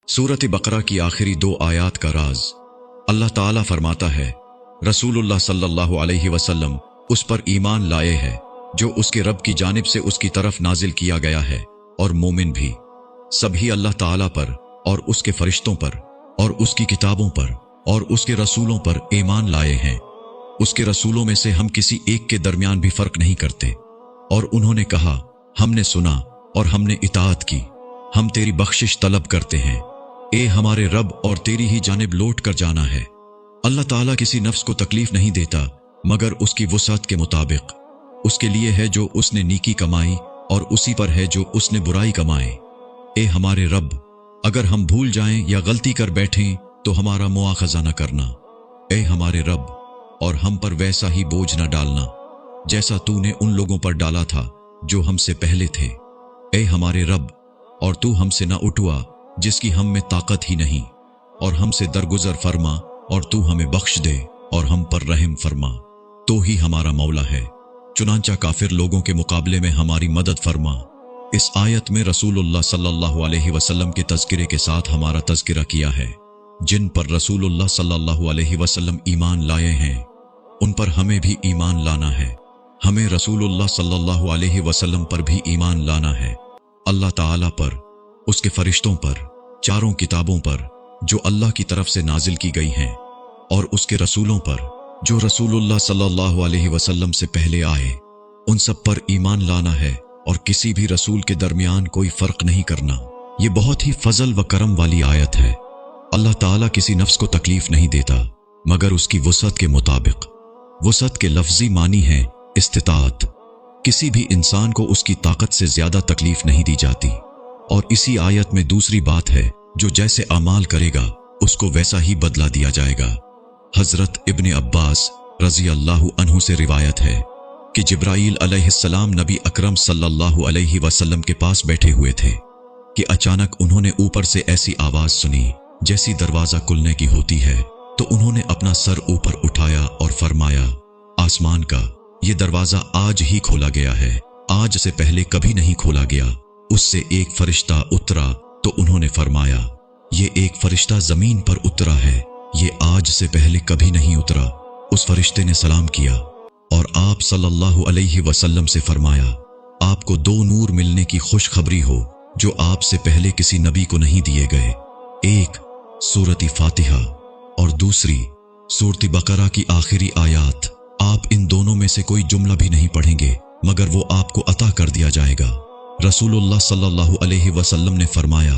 सूरत बकरा की आखिरी 2 आयात का राज। अल्लाह ताला फरमाता है, रसूलुल्लाह सल्लल्लाहु अलैहि वसल्लम उस पर ईमान लाए हैं जो उसके रब की जानिब से उसकी तरफ नाजिल किया गया है, और मोमिन भी सभी अल्लाह ताला पर और उसके फरिश्तों पर और उसकी किताबों पर और उसके रसूलों पर ईमान लाए हैं। उसके रसूलों में से हम किसी एक के दरमियान भी फर्क नहीं करते। और उन्होंने कहा, हमने सुना और हमने इताअत की, हम तेरी बख्शिश तलब करते हैं, ए हमारे रब, और तेरी ही जानिब लौट कर जाना है। अल्लाह ताला किसी नफ्स को तकलीफ नहीं देता मगर उसकी वुसअत के मुताबिक। उसके लिए है जो उसने नेकी कमाई और उसी पर है जो उसने बुराई कमाए। ए हमारे रब, अगर हम भूल जाएं या गलती कर बैठें तो हमारा मुआखजा न करना। ए हमारे रब, और हम पर वैसा ही बोझ न डालना जैसा तूने उन लोगों पर डाला था जो हमसे पहले थे। ए हमारे रब, और तू हमसे न उठवा जिसकी हम में ताकत ही नहीं, और हमसे दरगुजर फरमा और तू हमें बख्श दे और हम पर रहम फरमा, तो ही हमारा मौला है। चुनांचा काफिर लोगों के मुकाबले में हमारी मदद फरमा। इस आयत में रसूलुल्लाह सल्लल्लाहु अलैहि वसल्लम के तज़किरे के साथ हमारा तज़किरा किया है। जिन पर रसूलुल्लाह सल्लल्लाहु अलैहि वसल्लम ईमान लाए हैं उन पर हमें भी ईमान लाना है। हमें रसूलुल्लाह सल्लल्लाहु अलैहि वसल्लम पर भी ईमान लाना है। अल्लाह ताला पर, उसके फरिश्तों पर, चारों किताबों पर जो अल्लाह की तरफ से नाजिल की गई हैं, और उसके रसूलों पर जो रसूलुल्लाह सल्लल्लाहु अलैहि वसल्लम से पहले आए, उन सब पर ईमान लाना है और किसी भी रसूल के दरमियान कोई फर्क नहीं करना। ये बहुत ही फजल व करम वाली आयत है। अल्लाह ताला किसी नफ्स को तकलीफ नहीं देता मगर उसकी वुसअत के मुताबिक। वुसअत के लफ्जी मानी है इस्तिताअत। किसी भी इंसान को उसकी ताकत से ज्यादा तकलीफ नहीं दी जाती। और इसी आयत में दूसरी बात है, जो जैसे अमाल करेगा उसको वैसा ही बदला दिया जाएगा। हजरत इब्ने अब्बास रजी अल्लाहु अन्हु से रिवायत है कि जिब्राईल अलैहिस्सलाम नबी अकरम सल्लल्लाहु अलैहि वसल्लम के पास बैठे हुए थे कि अचानक उन्होंने ऊपर से ऐसी आवाज सुनी जैसी दरवाजा खुलने की होती है। तो उन्होंने अपना सर ऊपर उठाया और फरमाया, आसमान का ये दरवाजा आज ही खोला गया है, आज से पहले कभी नहीं खोला गया। उससे एक फरिश्ता उतरा तो उन्होंने फरमाया, ये एक फरिश्ता जमीन पर उतरा है, ये आज से पहले कभी नहीं उतरा। उस फरिश्ते ने सलाम किया और आप सल्लल्लाहु अलैहि वसल्लम से फरमाया, आपको 2 नूर मिलने की खुशखबरी हो जो आपसे पहले किसी नबी को नहीं दिए गए। एक सूरत फातिहा और दूसरी सूरत बकरा की आखिरी आयात। आप इन दोनों में से कोई जुमला भी नहीं पढ़ेंगे मगर वो आपको अता कर दिया जाएगा। रसूलुल्लाह सल्लल्लाहु अलैहि वसल्लम ने फरमाया,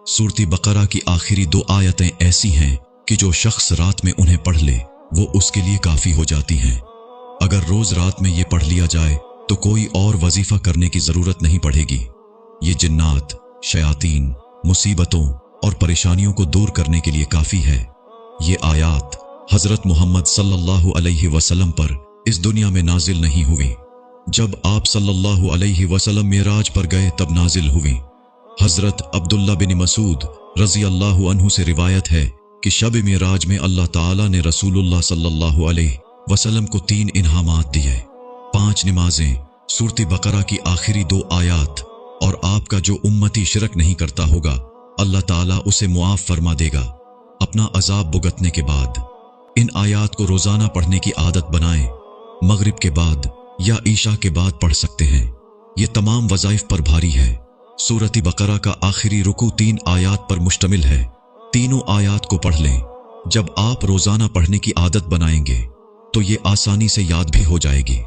सूरत बकरा की आखिरी 2 आयतें ऐसी हैं कि जो शख्स रात में उन्हें पढ़ ले वो उसके लिए काफी हो जाती हैं। अगर रोज रात में ये पढ़ लिया जाए तो कोई और वजीफा करने की जरूरत नहीं पड़ेगी। ये जिन्नात, शयातीन, मुसीबतों और परेशानियों को दूर करने के लिए काफी है। ये आयात हजरत मोहम्मद सल्लल्लाहु अलैहि वसल्लम पर इस दुनिया में नाजिल नहीं हुई। जब आप सल्लल्लाहु अलैहि वसल्लम मेराज पर गए तब नाजिल हुई। हजरत अब्दुल्ला बिन मसूद रजी अल्लाहु अन्हु से रिवायत है कि शब मेराज में अल्लाह ताला ने रसूलुल्लाह सल्लल्लाहु अलैहि वसल्लम को 3 इनामात दिए, 5 नमाजें, सूरत बकरा की आखिरी 2 आयात, और आपका जो उम्मती शिरक नहीं करता होगा अल्लाह ताला उसे मुआफ फरमा देगा अपना अजाब भुगतने के बाद। इन आयात को रोजाना पढ़ने की आदत बनाएं। मगरिब के बाद या ईशा के बाद पढ़ सकते हैं। ये तमाम वज़ाइफ पर भारी है। सूरत बकरा का आखिरी रुकू 3 आयात पर मुश्तमिल है। तीनों आयात को पढ़ लें। जब आप रोजाना पढ़ने की आदत बनाएंगे तो ये आसानी से याद भी हो जाएगी।